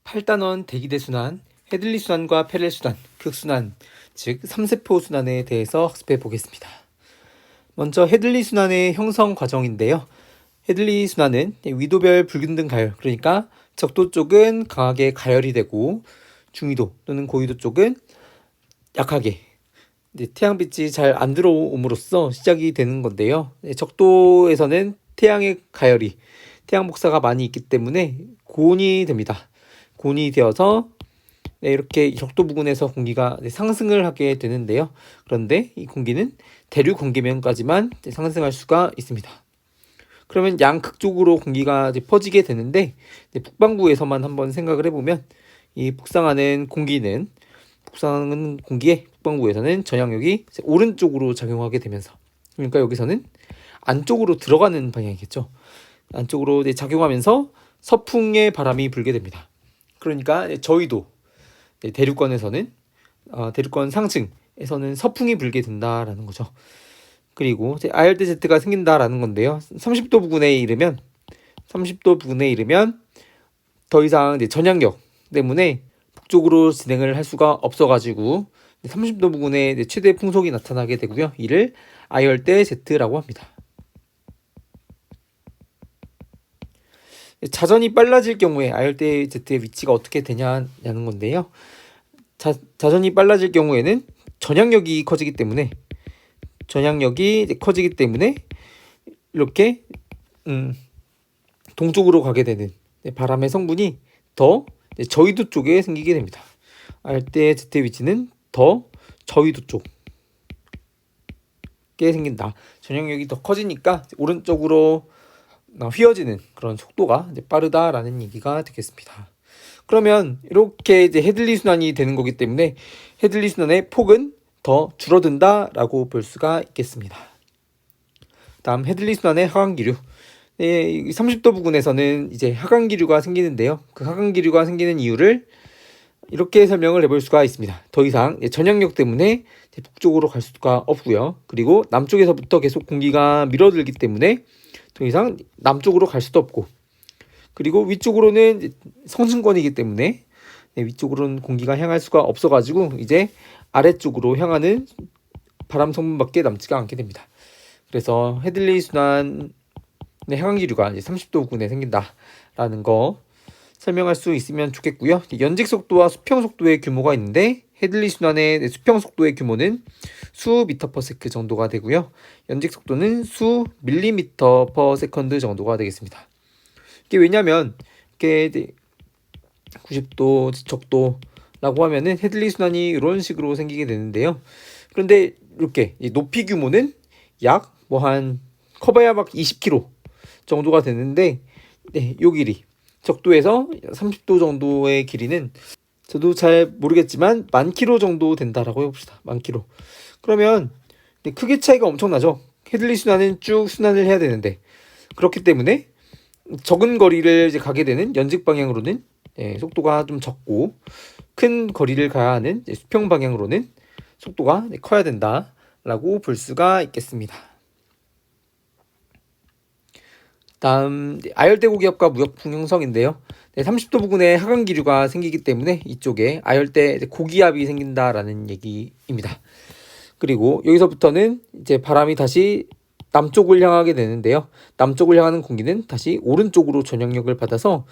8단원 대기대 순환, 헤들리 순환과 페렐 순환, 극순환, 즉 3세포 순환에 대해서 학습해 보겠습니다. 먼저 헤들리 순환의 형성 과정인데요. 헤들리 순환은 위도별 불균등 가열, 그러니까 적도 쪽은 강하게 가열이 되고 중위도 또는 고위도 쪽은 약하게 태양빛이 잘 안 들어옴으로써 시작이 되는 건데요. 적도에서는 태양의 가열이 태양 복사가 많이 있기 때문에 고온이 됩니다. 고온이 되어서 이렇게 적도 부근에서 공기가 상승을 하게 되는데요. 그런데 이 공기는 대륙 공기면까지만 상승할 수가 있습니다. 그러면 양극적으로 공기가 퍼지게 되는데 북반구에서만 한번 생각을 해보면 이 북상하는 공기의 북반구에서는 전향력이 오른쪽으로 작용하게 되면서, 그러니까 여기서는 안쪽으로 들어가는 방향이겠죠. 안쪽으로 작용하면서 서풍의 바람이 불게 됩니다. 그러니까 저희도 대륙권에서는 대륙권 상층에서는 서풍이 불게 된다라는 거죠. 그리고 아열대 Z가 생긴다라는 건데요. 30도 부근에 이르면 더 이상 전향력 때문에 북쪽으로 진행을 할 수가 없어가지고 30도 부근에 최대 풍속이 나타나게 되고요. 이를 아열대 Z라고 합니다. 자전이 빨라질 경우에 아열대 Z의 위치가 어떻게 되냐는 건데요. 자전이 빨라질 경우에는 전향력이 커지기 때문에 이렇게 동쪽으로 가게 되는 바람의 성분이 더 저위도 쪽에 생기게 됩니다. 아열대 Z의 위치는 더 저위도 쪽에 생긴다. 전향력이 더 커지니까 오른쪽으로 휘어지는 그런 속도가 빠르다라는 얘기가 되겠습니다. 그러면 이렇게 헤들리 순환이 되는 거기 때문에 헤들리 순환의 폭은 더 줄어든다라고 볼 수가 있겠습니다. 다음 헤들리 순환의 하강기류. 30도 부근에서는 하강기류가 생기는데요. 그 하강기류가 생기는 이유를 이렇게 설명을 해볼 수가 있습니다. 더 이상 전향력 때문에 북쪽으로 갈 수가 없고요. 그리고 남쪽에서부터 계속 공기가 밀어들기 때문에 더 이상 남쪽으로 갈 수도 없고, 그리고 위쪽으로는 성층권이기 때문에 위쪽으로는 공기가 향할 수가 없어가지고 이제 아래쪽으로 향하는 바람 성분밖에 남지가 않게 됩니다. 그래서 헤들리 순환의 하강기류가 30도 부근에 생긴다라는 거 설명할 수 있으면 좋겠고요. 연직 속도와 수평 속도의 규모가 있는데 헤들리 순환의 수평 속도의 규모는 수 미터 퍼 세컨드 정도가 되고요. 연직 속도는 수 밀리미터 퍼 세컨드 정도가 되겠습니다. 이게 왜냐면 이게 90도 적도라고 하면은 헤들리 순환이 이런 식으로 생기게 되는데요. 그런데 이렇게 높이 규모는 약 한 커봐야 막 20km 정도가 되는데 요 길이 적도에서 30도 정도의 길이는 저도 잘 모르겠지만 10,000km 정도 된다라고 해봅시다. 10,000km. 그러면 크기 차이가 엄청나죠. 헤들리 순환은 쭉 순환을 해야 되는데, 그렇기 때문에 적은 거리를 가게 되는 연직 방향으로는 속도가 좀 적고, 큰 거리를 가야 하는 수평 방향으로는 속도가 커야 된다라고 볼 수가 있겠습니다. 다음 아열대 고기압과 무역풍 형성인데요. 30도 부근에 하강기류가 생기기 때문에 이쪽에 아열대 고기압이 생긴다라는 얘기입니다. 그리고 여기서부터는 바람이 다시 남쪽을 향하게 되는데요. 남쪽을 향하는 공기는 다시 오른쪽으로 전향력을 받아서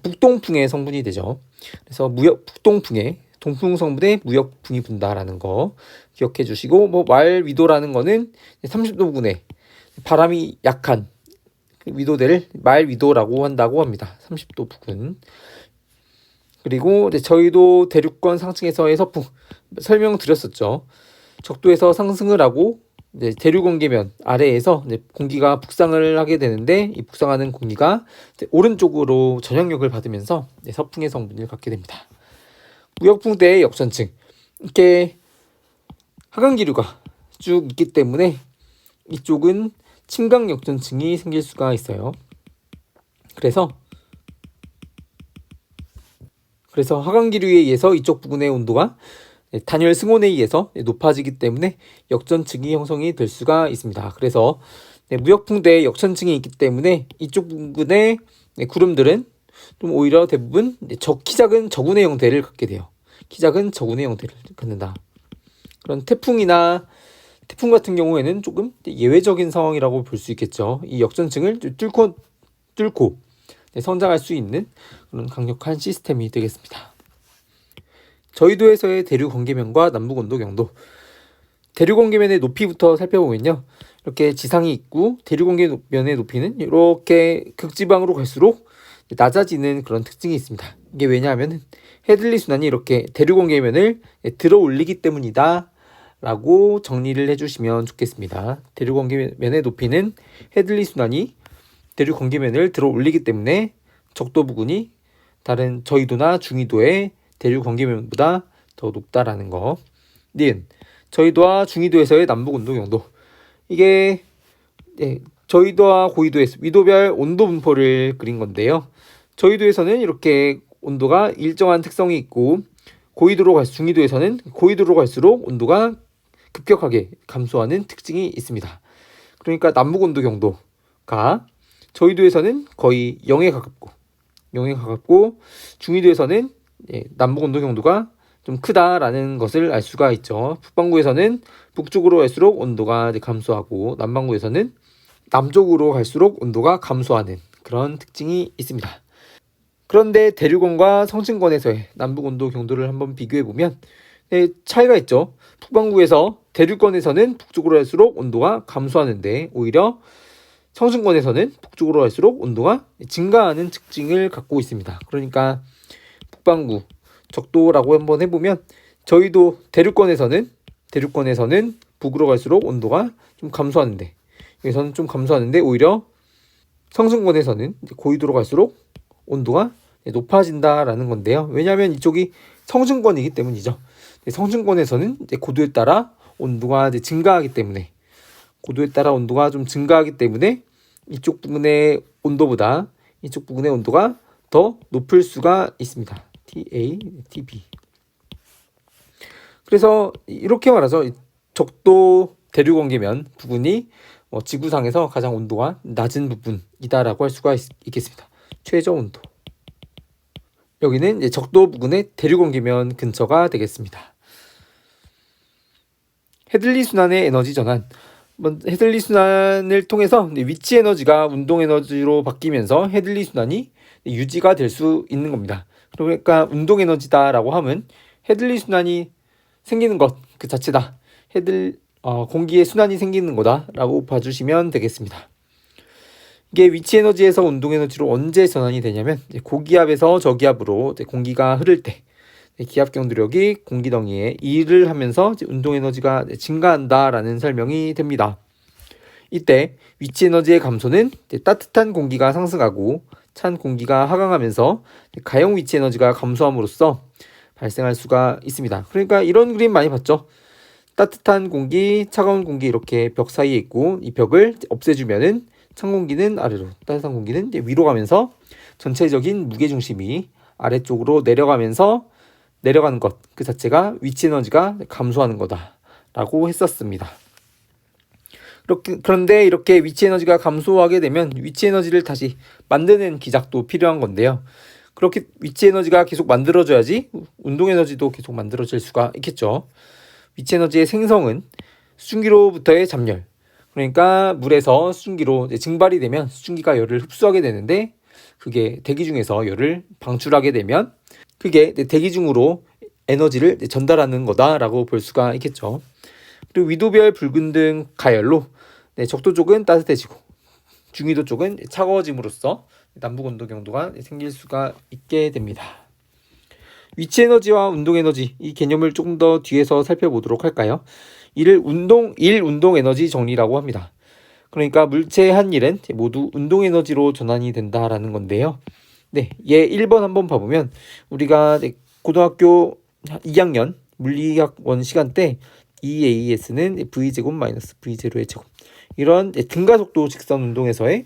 북동풍의 성분이 되죠. 그래서 북동풍에 동풍 성분에 무역풍이 분다라는 거 기억해 주시고, 말 위도라는 거는 30도 부근에 바람이 약한 위도대를 말 위도라고 한다고 합니다. 30도 부근. 그리고 저희도 대륙권 상층에서의 서풍 설명드렸었죠. 적도에서 상승을 하고 대륙 공기면 아래에서 공기가 북상을 하게 되는데, 이 북상하는 공기가 오른쪽으로 전향력을 받으면서 서풍의 성분을 갖게 됩니다. 무역풍 때의 역전층, 이렇게 하강기류가 쭉 있기 때문에 이쪽은 침강 역전층이 생길 수가 있어요. 그래서 하강기류에 의해서 이쪽 부근의 온도가 단열 승온에 의해서 높아지기 때문에 역전층이 형성이 될 수가 있습니다. 그래서 무역풍대에 역전층이 있기 때문에 이쪽 부근의 구름들은 좀 오히려 대부분 키 작은 저군의 형태를 갖게 돼요. 키 작은 저군의 형태를 갖는다. 그런 태풍 같은 경우에는 조금 예외적인 상황이라고 볼 수 있겠죠. 이 역전층을 뚫고 성장할 수 있는 그런 강력한 시스템이 되겠습니다. 저희도에서의 대륙 관계면과 남북 온도 경도. 대륙 관계면의 높이부터 살펴보면요. 이렇게 지상이 있고 대륙 관계면의 높이는 이렇게 극지방으로 갈수록 낮아지는 그런 특징이 있습니다. 이게 왜냐하면 헤들리 순환이 이렇게 대륙 관계면을 들어 올리기 때문이다 라고 정리를 해주시면 좋겠습니다. 대륙 관계면의 높이는 헤들리 순환이 대륙 관계면을 들어 올리기 때문에 적도 부근이 다른 저희도나 중위도의 대륙 관계면보다 더 높다라는 거. 니은 저희도와 중위도에서의 남북 온도 경도. 이게 저희도와 고위도에서 위도별 온도 분포를 그린 건데요. 저희도에서는 이렇게 온도가 일정한 특성이 있고 중위도에서는 고위도로 갈수록 온도가 급격하게 감소하는 특징이 있습니다. 그러니까 남북 온도 경도가 저희도에서는 거의 0에 가깝고 중위도에서는 남북 온도 경도가 좀 크다라는 것을 알 수가 있죠. 북반구에서는 북쪽으로 갈수록 온도가 감소하고 남반구에서는 남쪽으로 갈수록 온도가 감소하는 그런 특징이 있습니다. 그런데 대륙원과 성층권에서의 남북 온도 경도를 한번 비교해 보면 차이가 있죠. 북반구에서 대륙권에서는 북쪽으로 갈수록 온도가 감소하는데 오히려 성층권에서는 북쪽으로 갈수록 온도가 증가하는 특징을 갖고 있습니다. 그러니까 북반구 적도라고 한번 해보면 저희도 대륙권에서는 북으로 갈수록 온도가 좀 감소하는데 여기서는 좀 감소하는데 오히려 성층권에서는 고위도로 갈수록 온도가 높아진다라는 건데요. 왜냐하면 이쪽이 성층권이기 때문이죠. 성층권에서는 고도에 따라 온도가 증가하기 때문에 좀 증가하기 때문에 이쪽 부분의 온도보다 이쪽 부분의 온도가 더 높을 수가 있습니다. TA, TB. 그래서 이렇게 말하죠. 적도 대륙관계면 부분이 지구상에서 가장 온도가 낮은 부분이다라고 할 수가 있겠습니다. 최저 온도. 여기는 이제 적도 부근의 대륙관계면 근처가 되겠습니다. 헤들리 순환의 에너지 전환. 헤들리 순환을 통해서 위치 에너지가 운동 에너지로 바뀌면서 헤들리 순환이 유지가 될 수 있는 겁니다. 그러니까 운동 에너지다라고 하면 헤들리 순환이 생기는 것 그 자체다. 공기의 순환이 생기는 거다라고 봐주시면 되겠습니다. 이게 위치 에너지에서 운동 에너지로 언제 전환이 되냐면 고기압에서 저기압으로 공기가 흐를 때 기압 경도력이 공기덩이에 일을 하면서 운동 에너지가 증가한다라는 설명이 됩니다. 이때 위치 에너지의 감소는 따뜻한 공기가 상승하고 찬 공기가 하강하면서 가용 위치 에너지가 감소함으로써 발생할 수가 있습니다. 그러니까 이런 그림 많이 봤죠. 따뜻한 공기, 차가운 공기 이렇게 벽 사이에 있고 이 벽을 없애주면은 찬 공기는 아래로, 따뜻한 공기는 위로 가면서 전체적인 무게중심이 아래쪽으로 내려가는 것 그 자체가 위치 에너지가 감소하는 거다라고 했었습니다. 그런데 이렇게 위치 에너지가 감소하게 되면 위치 에너지를 다시 만드는 기작도 필요한 건데요. 그렇게 위치 에너지가 계속 만들어져야지 운동 에너지도 계속 만들어질 수가 있겠죠. 위치 에너지의 생성은 수증기로부터의 잠열, 그러니까 물에서 수증기로 증발이 되면 수증기가 열을 흡수하게 되는데 그게 대기 중에서 열을 방출하게 되면 그게 대기 중으로 에너지를 전달하는 거다라고 볼 수가 있겠죠. 그리고 위도별 불균등 가열로 적도 쪽은 따뜻해지고 중위도 쪽은 차가워짐으로써 남북 온도 경도가 생길 수가 있게 됩니다. 위치 에너지와 운동 에너지 이 개념을 조금 더 뒤에서 살펴보도록 할까요? 이를 운동 에너지 정리라고 합니다. 그러니까 물체의 한 일은 모두 운동 에너지로 전환이 된다라는 건데요. 네, 얘 1번 한번 봐보면 우리가 고등학교 2학년 물리학원 시간 때 EAS는 V제곱 마이너스 V0의 제곱 이런 등가속도 직선 운동에서의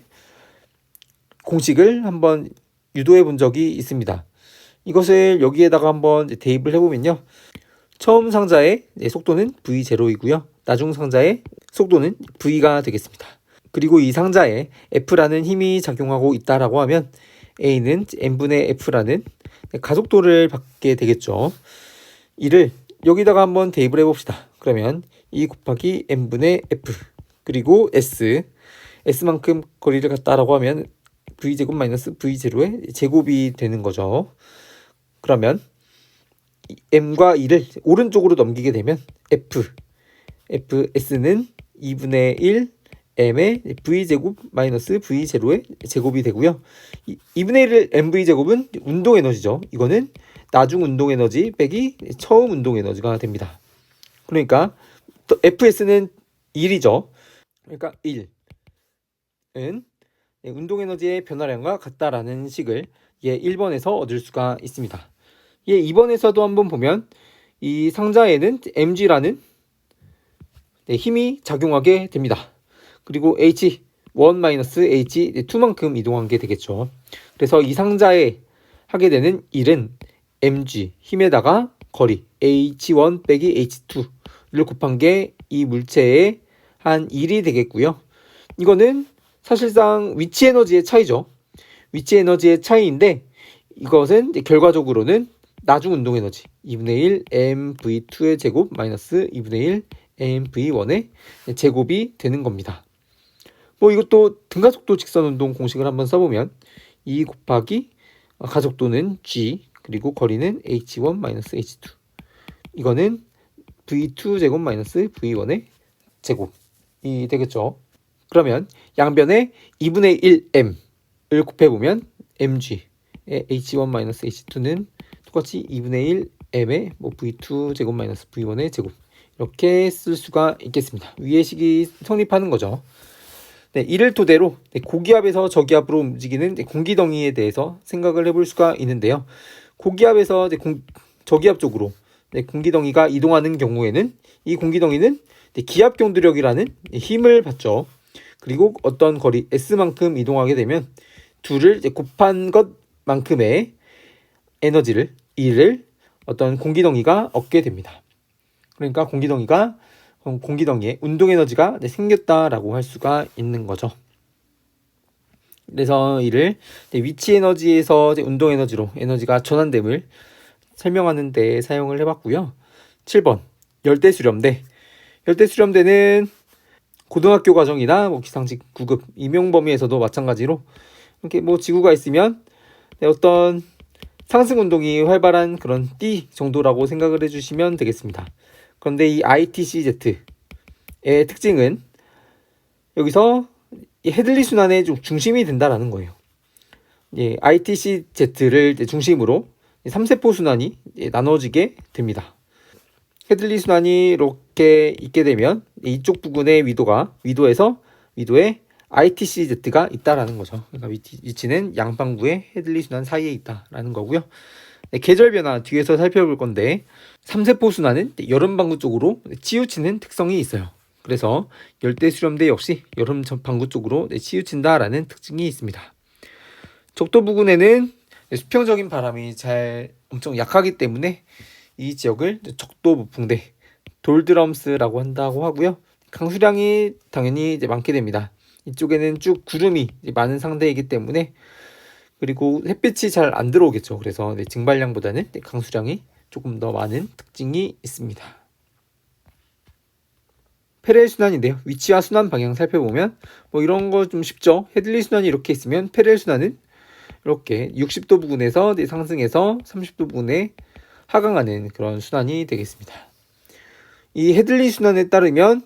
공식을 한번 유도해 본 적이 있습니다. 이것을 여기에다가 한번 대입을 해보면요. 처음 상자의 속도는 V0이고요. 나중 상자의 속도는 V가 되겠습니다. 그리고 이 상자에 F라는 힘이 작용하고 있다라고 하면 A는 n분의 F라는 가속도를 받게 되겠죠. 이를 여기다가 한번 대입을 해봅시다. 그러면 2 곱하기 n분의 F 그리고 S만큼 거리를 갔다라고 하면 V제곱 마이너스 V0의 제곱이 되는 거죠. 그러면 M과 2를 오른쪽으로 넘기게 되면 S는 2분의 1 M의 V제곱 마이너스 V0의 제곱이 되고요. 2분의 1 MV제곱은 운동에너지죠. 이거는 나중 운동에너지 빼기 처음 운동에너지가 됩니다. 그러니까 FS는 1이죠. 그러니까 1은 운동에너지의 변화량과 같다라는 식을 1번에서 얻을 수가 있습니다. 2번에서도 한번 보면 이 상자에는 mg라는 힘이 작용하게 됩니다. 그리고 h1 h2만큼 이동한 게 되겠죠. 그래서 이 상자에 하게 되는 일은 mg 힘에다가 거리 h1 빼기 h2를 곱한 게 이 물체의 한 1이 되겠고요. 이거는 사실상 위치 에너지의 차이죠. 위치 에너지의 차이인데 이것은 결과적으로는 나중 운동 에너지 2분의 1 mv2의 제곱 마이너스 2분의 1 mv1의 제곱이 되는 겁니다. 이것도 등가속도 직선 운동 공식을 한번 써보면 2 곱하기 가속도는 g 그리고 거리는 h1 마이너스 h2 이거는 v2 제곱 마이너스 v1의 제곱이 되겠죠. 그러면 양변에 2분의 1m을 곱해보면 mg의 h1 마이너스 h2는 똑같이 2분의 1 m의 v2 제곱 마이너스 v1의 제곱 이렇게 쓸 수가 있겠습니다. 위의 식이 성립하는 거죠. 이를 토대로 고기압에서 저기압으로 움직이는 공기덩이에 대해서 생각을 해볼 수가 있는데요. 고기압에서 저기압 쪽으로 공기덩이가 이동하는 경우에는 이 공기덩이는 기압 경도력이라는 힘을 받죠. 그리고 어떤 거리 S만큼 이동하게 되면 둘을 곱한 것만큼의 에너지를 E를 어떤 공기덩이가 얻게 됩니다. 그러니까 공기덩이에 운동에너지가 생겼다라고 할 수가 있는 거죠. 그래서 이를 위치 에너지에서 운동에너지로 에너지가 전환됨을 설명하는 데 사용을 해봤고요. 7번 열대수렴대. 열대수렴대는 고등학교 과정이나 기상직 9급 임용 범위에서도 마찬가지로 이렇게 지구가 있으면 어떤 상승 운동이 활발한 그런 띠 정도라고 생각을 해주시면 되겠습니다. 그런데 이 ITCZ의 특징은 여기서 이 헤들리 순환의 중심이 된다라는 거예요. ITCZ를 중심으로 3세포 순환이 나눠지게 됩니다. 헤들리 순환이 이렇게 있게 되면 이쪽 부근의 위도에 ITCZ가 있다라는 거죠. 그러니까 위치는 양방구의 헤들리 순환 사이에 있다라는 거고요. 계절 변화 뒤에서 살펴볼 건데 3세포 순환은 여름 방구 쪽으로 치우치는 특성이 있어요. 그래서 열대 수렴대 역시 여름 방구 쪽으로 치우친다라는 특징이 있습니다. 적도 부근에는 수평적인 바람이 엄청 약하기 때문에 이 지역을 적도 무풍대 돌드럼스라고 한다고 하고요. 강수량이 당연히 많게 됩니다. 이쪽에는 쭉 구름이 많은 상태이기 때문에 그리고 햇빛이 잘 안 들어오겠죠. 그래서 증발량보다는 강수량이 조금 더 많은 특징이 있습니다. 페렐 순환인데요. 위치와 순환 방향 살펴보면 이런 거 좀 쉽죠. 헤들리 순환이 이렇게 있으면 페렐 순환은 이렇게 60도 부근에서 상승해서 30도 부근에 하강하는 그런 순환이 되겠습니다. 이 헤들리 순환에 따르면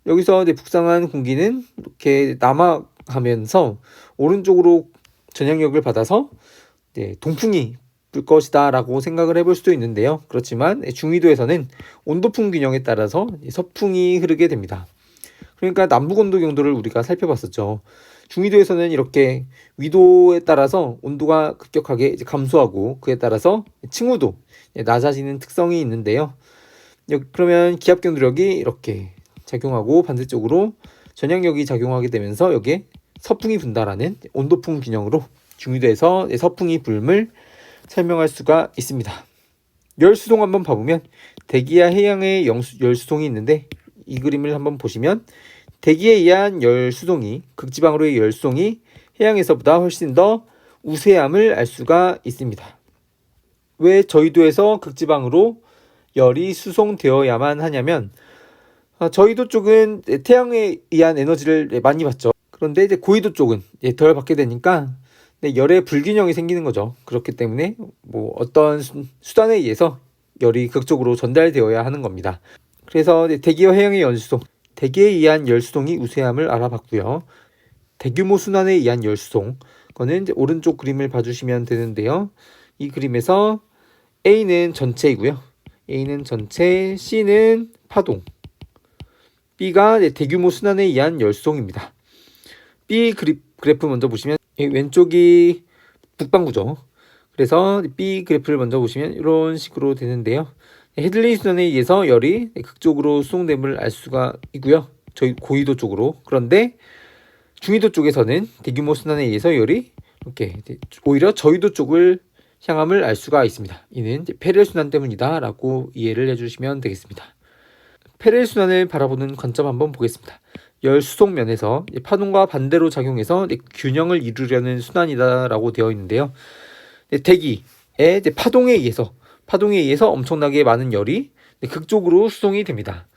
여기서 북상한 공기는 이렇게 남하하면서 오른쪽으로 전향력을 받아서 동풍이 불 것이다 라고 생각을 해볼 수도 있는데요. 그렇지만 중위도에서는 온도풍 균형에 따라서 서풍이 흐르게 됩니다. 그러니까 남북온도 경도를 우리가 살펴봤었죠. 중위도에서는 이렇게 위도에 따라서 온도가 급격하게 감소하고 그에 따라서 층우도 낮아지는 특성이 있는데요. 그러면 기압 경도력이 이렇게 작용하고 반대쪽으로 전향력이 작용하게 되면서 여기에 서풍이 분다라는 온도풍 균형으로 중위도에서 서풍이 불음을 설명할 수가 있습니다. 열수동 한번 봐보면 대기와 해양의 열수동이 있는데 이 그림을 한번 보시면 대기에 의한 열수동이 극지방으로의 열수동이 해양에서보다 훨씬 더 우세함을 알 수가 있습니다. 왜 저희도에서 극지방으로 열이 수송되어야만 하냐면 저희도 쪽은 태양에 의한 에너지를 많이 받죠. 그런데 이제 고緯도 쪽은 덜 받게 되니까 열의 불균형이 생기는 거죠. 그렇기 때문에 뭐 어떤 수단에 의해서 열이 극적으로 전달되어야 하는 겁니다. 그래서 대기와 해양의 열수송, 대기에 의한 열수송이 우세함을 알아봤고요. 대규모 순환에 의한 열수송, 그거는 이제 오른쪽 그림을 봐주시면 되는데요. 이 그림에서 A는 전체이고요. A는 전체, C는 파동, B가 대규모 순환에 의한 열수송입니다. B 그래프 먼저 보시면 왼쪽이 북반구죠. 그래서 B 그래프를 먼저 보시면 이런 식으로 되는데요. 헤들리 순환에 의해서 열이 극적으로 수송됨을 알 수가 있고요. 저희 고緯도 쪽으로. 그런데 중緯도 쪽에서는 대규모 순환에 의해서 열이 이렇게 오히려 저緯도 쪽을 향함을 알 수가 있습니다. 이는 페렐 순환 때문이다 라고 이해를 해주시면 되겠습니다. 페렐 순환을 바라보는 관점 한번 보겠습니다. 열 수송 면에서 파동과 반대로 작용해서 균형을 이루려는 순환이다 라고 되어 있는데요. 대기의 파동에 의해서 엄청나게 많은 열이 극적으로 수송이 됩니다.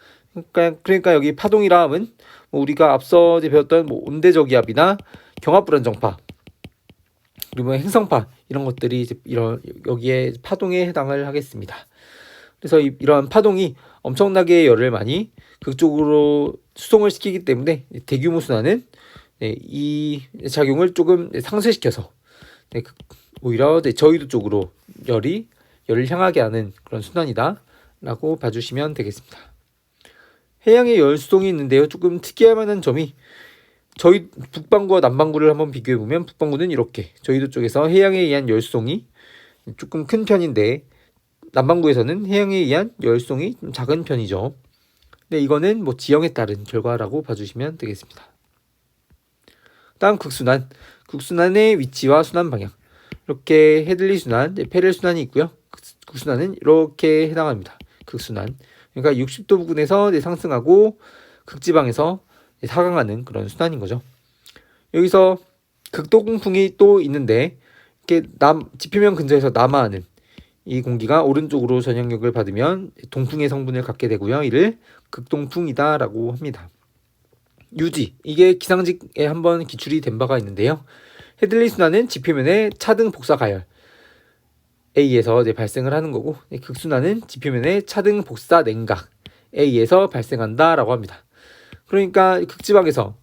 그러니까 여기 파동이라 함은 우리가 앞서 배웠던 온대저기압이나 경합불안정파 그리고 행성파 이런 것들이 여기에 파동에 해당을 하겠습니다. 그래서 이러한 파동이 엄청나게 열을 많이 극적으로 수송을 시키기 때문에 대규모 순환은 이 작용을 조금 상쇄시켜서 오히려 저희도 쪽으로 열을 향하게 하는 그런 순환이다 라고 봐주시면 되겠습니다. 해양의 열 수송이 있는데요. 조금 특이할 만한 점이 저희 북반구와 남반구를 한번 비교해 보면 북반구는 이렇게 저희도 쪽에서 해양에 의한 열 수송이 조금 큰 편인데 남반구에서는 해양에 의한 열 수송이 좀 작은 편이죠. 근데 이거는 지형에 따른 결과라고 봐주시면 되겠습니다. 다음 극순환의 위치와 순환 방향. 이렇게 헤들리 순환, 페렐 순환이 있고요. 극순환은 이렇게 해당합니다. 극순환. 그러니까 60도 부근에서 상승하고 극지방에서 하강하는 그런 순환인 거죠. 여기서 극동풍이 또 있는데 이렇게 지표면 근처에서 남하하는 이 공기가 오른쪽으로 전향력을 받으면 동풍의 성분을 갖게 되고요. 이를 극동풍이다 라고 합니다. 유지, 이게 기상직에 한번 기출이 된 바가 있는데요. 헤들리 순환은 지표면의 차등 복사 가열 A에서 발생을 하는 거고 극순환은 지표면의 차등 복사 냉각 A에서 발생한다 라고 합니다. 그러니까 극지방에서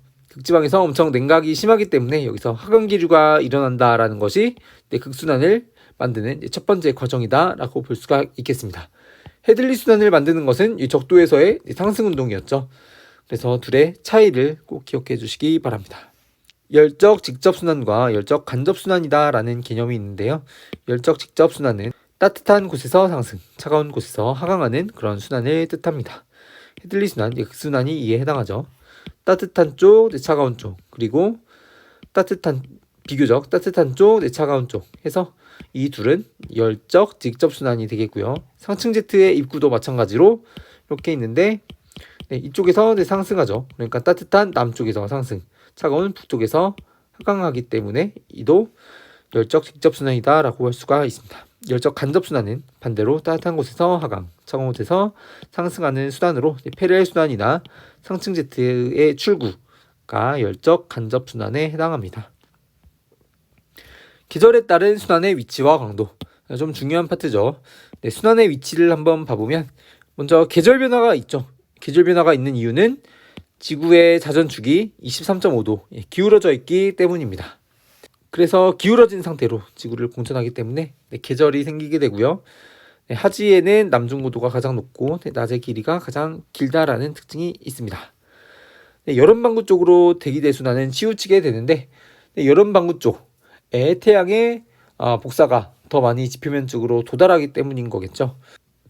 엄청 냉각이 심하기 때문에 여기서 하강기류가 일어난다라는 것이 극순환을 만드는 첫 번째 과정이다 라고 볼 수가 있겠습니다. 헤들리 순환을 만드는 것은 이 적도에서의 상승 운동이었죠. 그래서 둘의 차이를 꼭 기억해 주시기 바랍니다. 열적 직접순환과 열적 간접순환이다 라는 개념이 있는데요. 열적 직접순환은 따뜻한 곳에서 상승, 차가운 곳에서 하강하는 그런 순환을 뜻합니다. 헤들리 순환, 극순환이 이에 해당하죠. 따뜻한 쪽, 차가운 쪽, 그리고 비교적 따뜻한 쪽, 차가운 쪽 해서 이 둘은 열적 직접순환이 되겠고요. 상층 제트의 입구도 마찬가지로 이렇게 있는데 이쪽에서 상승하죠. 그러니까 따뜻한 남쪽에서 상승, 차가운 북쪽에서 하강하기 때문에 이도 열적 직접순환이다 라고 할 수가 있습니다. 열적 간접순환은 반대로 따뜻한 곳에서 하강, 차가운 곳에서 상승하는 수단으로 페렐 순환이나 상층 제트의 출구가 열적 간접순환에 해당합니다. 계절에 따른 순환의 위치와 강도, 좀 중요한 파트죠. 순환의 위치를 한번 봐보면 먼저 계절 변화가 있죠. 계절 변화가 있는 이유는 지구의 자전축이 23.5도 기울어져 있기 때문입니다. 그래서 기울어진 상태로 지구를 공전하기 때문에 계절이 생기게 되고요. 하지에는 남중고도가 가장 높고 낮의 길이가 가장 길다라는 특징이 있습니다. 여름반구 쪽으로 대기대 순환은 치우치게 되는데 여름반구 쪽에 태양의 복사가 더 많이 지표면 쪽으로 도달하기 때문인 거겠죠.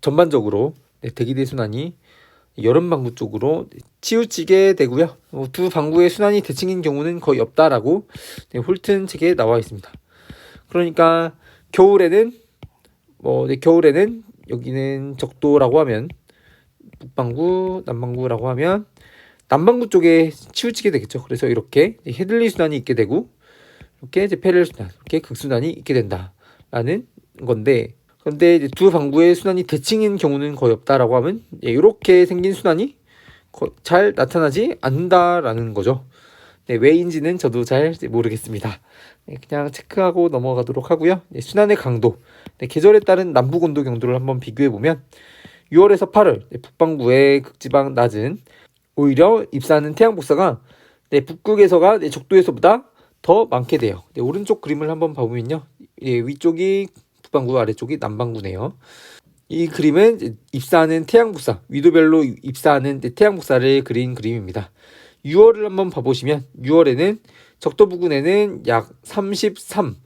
전반적으로 대기대 순환이 여름반구 쪽으로 치우치게 되고요. 두 반구의 순환이 대칭인 경우는 거의 없다라고 홀튼 책에 나와 있습니다. 그러니까 겨울에는 여기는 적도라고 하면 북반구, 남반구라고 하면 남반구 쪽에 치우치게 되겠죠. 그래서 이렇게 헤들리 순환이 있게 되고 이렇게 이제 패럴 순환, 이렇게 극순환이 있게 된다라는 건데, 그런데 이제 두 방구의 순환이 대칭인 경우는 거의 없다라고 하면 이렇게 생긴 순환이 잘 나타나지 않는다라는 거죠. 네, 왜인지는 저도 잘 모르겠습니다. 네, 그냥 체크하고 넘어가도록 하고요. 네, 순환의 강도, 네, 계절에 따른 남북 온도 경도를 한번 비교해 보면 6월에서 8월 네, 북반구의 극지방 낮은 오히려 입사하는 태양 복사가 네, 북극에서가 네, 적도에서보다 더 많게 돼요. 네, 오른쪽 그림을 한번 봐보면요, 예, 위쪽이 북반구, 아래쪽이 남반구네요. 이 그림은 입사하는 태양 복사, 위도별로 입사하는 태양 복사를 그린 그림입니다. 6월을 한번 봐보시면 6월에는 적도 부근에는 약 33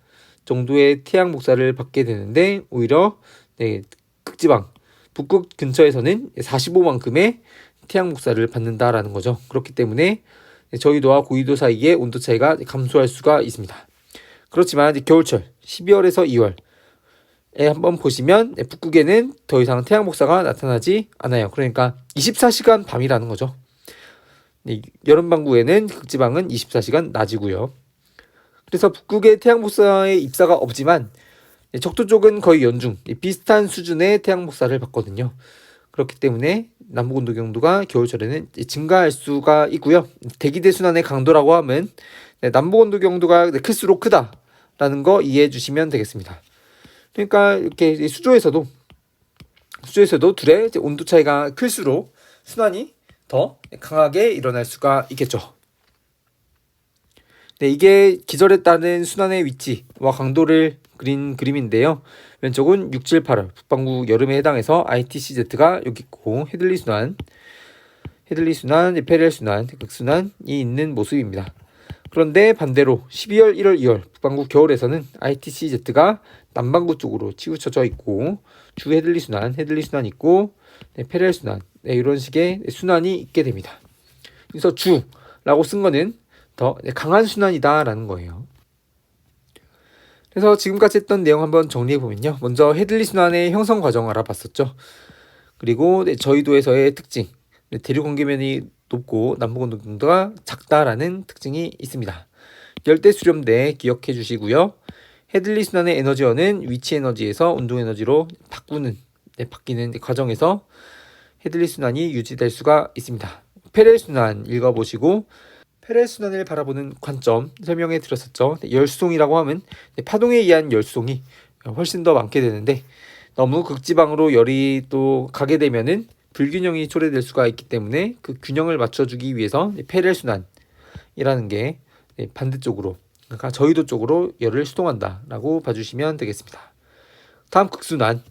정도의 태양 복사를 받게 되는데 오히려 네, 극지방, 북극 근처에서는 45만큼의 태양 복사를 받는다라는 거죠. 그렇기 때문에 저희도와 고위도 사이의 온도 차이가 감소할 수가 있습니다. 그렇지만 겨울철 12월에서 2월에 한번 보시면 북극에는 더 이상 태양 복사가 나타나지 않아요. 그러니까 24시간 밤이라는 거죠. 여름반구에는 극지방은 24시간 낮이고요. 그래서 북극의 태양 복사의 입사가 없지만 적도 쪽은 거의 연중 비슷한 수준의 태양 복사를 받거든요. 그렇기 때문에 남북 온도 경도가 겨울철에는 증가할 수가 있고요. 대기대 순환의 강도라고 하면 남북 온도 경도가 클수록 크다라는 거 이해해 주시면 되겠습니다. 그러니까 이렇게 수조에서도 둘의 온도 차이가 클수록 순환이 더 강하게 일어날 수가 있겠죠. 네, 이게 기절에 따른 순환의 위치와 강도를 그린 그림인데요. 왼쪽은 6, 7, 8월 북반구 여름에 해당해서 ITCZ가 여기 있고 헤들리 순환, 페렐 순환, 극순환이 있는 모습입니다. 그런데 반대로 12월, 1월, 2월 북반구 겨울에서는 ITCZ가 남반구 쪽으로 치우쳐져 있고 주 헤들리 순환 있고 네, 페렐 순환, 네, 이런 식의 순환이 있게 됩니다. 그래서 주라고 쓴 거는 더 강한 순환이다라는 거예요. 그래서 지금까지 했던 내용 한번 정리해 보면요. 먼저 헤들리 순환의 형성 과정 알아봤었죠. 그리고 저위도에서의 특징, 대륙 관계면이 높고 남북 온도 경도가 작다라는 특징이 있습니다. 열대 수렴대 기억해 주시고요. 헤들리 순환의 에너지원은 위치 에너지에서 운동 에너지로 바뀌는 과정에서 헤들리 순환이 유지될 수가 있습니다. 페렐 순환 읽어보시고 페렐 순환을 바라보는 관점 설명해 드렸었죠. 열수송이라고 하면 파동에 의한 열수송이 훨씬 더 많게 되는데 너무 극지방으로 열이 또 가게 되면은 불균형이 초래될 수가 있기 때문에 그 균형을 맞춰주기 위해서 페렐 순환이라는 게 반대쪽으로, 그러니까 저위도 쪽으로 열을 수동한다라고 봐주시면 되겠습니다. 다음 극순환,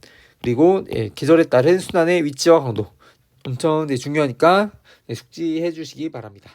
그리고 계절에 따른 순환의 위치와 강도 엄청 중요하니까 숙지해 주시기 바랍니다.